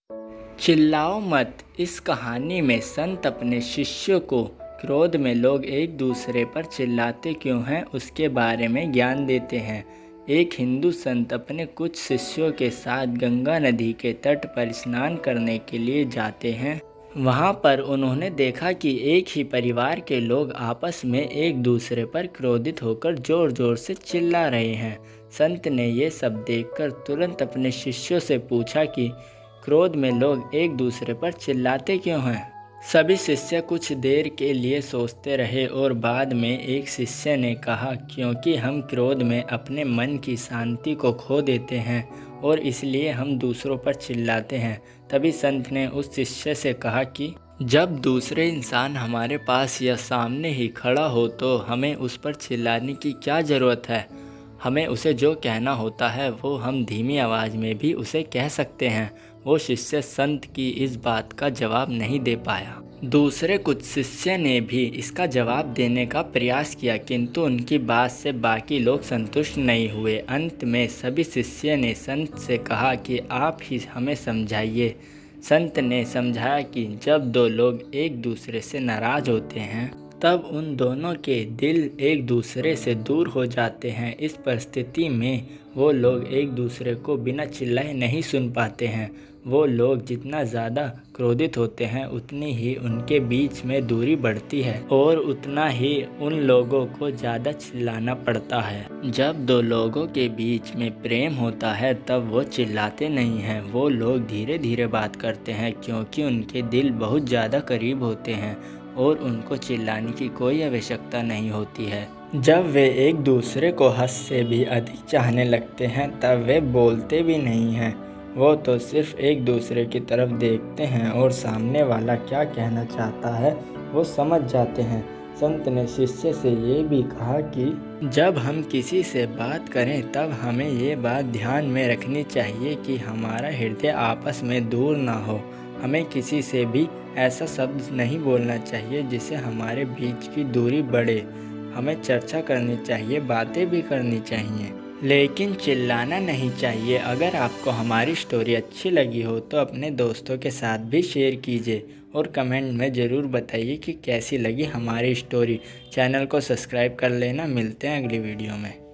चिल्लाओ मत। इस कहानी में संत अपने शिष्यों को क्रोध में लोग एक दूसरे पर चिल्लाते क्यों हैं उसके बारे में ज्ञान देते हैं। एक हिंदू संत अपने कुछ शिष्यों के साथ गंगा नदी के तट पर स्नान करने के लिए जाते हैं। वहाँ पर उन्होंने देखा कि एक ही परिवार के लोग आपस में एक दूसरे पर क्रोधित होकर ज़ोर ज़ोर से चिल्ला रहे हैं। संत ने ये सब देखकर तुरंत अपने शिष्यों से पूछा कि क्रोध में लोग एक दूसरे पर चिल्लाते क्यों हैं। सभी शिष्य कुछ देर के लिए सोचते रहे और बाद में एक शिष्य ने कहा, क्योंकि हम क्रोध में अपने मन की शांति को खो देते हैं और इसलिए हम दूसरों पर चिल्लाते हैं। तभी संत ने उस शिष्य से कहा कि जब दूसरे इंसान हमारे पास या सामने ही खड़ा हो तो हमें उस पर चिल्लाने की क्या ज़रूरत है। हमें उसे जो कहना होता है वो हम धीमी आवाज़ में भी उसे कह सकते हैं। वो शिष्य संत की इस बात का जवाब नहीं दे पाया। दूसरे कुछ शिष्य ने भी इसका जवाब देने का प्रयास किया, किंतु उनकी बात से बाकी लोग संतुष्ट नहीं हुए। अंत में सभी शिष्य ने संत से कहा कि आप ही हमें समझाइए। संत ने समझाया कि जब दो लोग एक दूसरे से नाराज़ होते हैं तब उन दोनों के दिल एक दूसरे से दूर हो जाते हैं। इस परिस्थिति में वो लोग एक दूसरे को बिना चिल्लाए नहीं सुन पाते हैं। वो लोग जितना ज़्यादा क्रोधित होते हैं उतनी ही उनके बीच में दूरी बढ़ती है और उतना ही उन लोगों को ज़्यादा चिल्लाना पड़ता है। जब दो लोगों के बीच में प्रेम होता है तब वो चिल्लाते नहीं हैं। वो लोग धीरे धीरे बात करते हैं क्योंकि उनके दिल बहुत ज़्यादा करीब होते हैं और उनको चिल्लाने की कोई आवश्यकता नहीं होती है। जब वे एक दूसरे को हद से भी अधिक चाहने लगते हैं तब वे बोलते भी नहीं हैं। वो तो सिर्फ एक दूसरे की तरफ देखते हैं और सामने वाला क्या कहना चाहता है वो समझ जाते हैं। संत ने शिष्य से ये भी कहा कि जब हम किसी से बात करें तब हमें ये बात ध्यान में रखनी चाहिए कि हमारा हृदय आपस में दूर ना हो। हमें किसी से भी ऐसा शब्द नहीं बोलना चाहिए जिससे हमारे बीच की दूरी बढ़े। हमें चर्चा करनी चाहिए, बातें भी करनी चाहिए, लेकिन चिल्लाना नहीं चाहिए। अगर आपको हमारी स्टोरी अच्छी लगी हो तो अपने दोस्तों के साथ भी शेयर कीजिए और कमेंट में ज़रूर बताइए कि कैसी लगी हमारी स्टोरी। चैनल को सब्सक्राइब कर लेना। मिलते हैं अगली वीडियो में।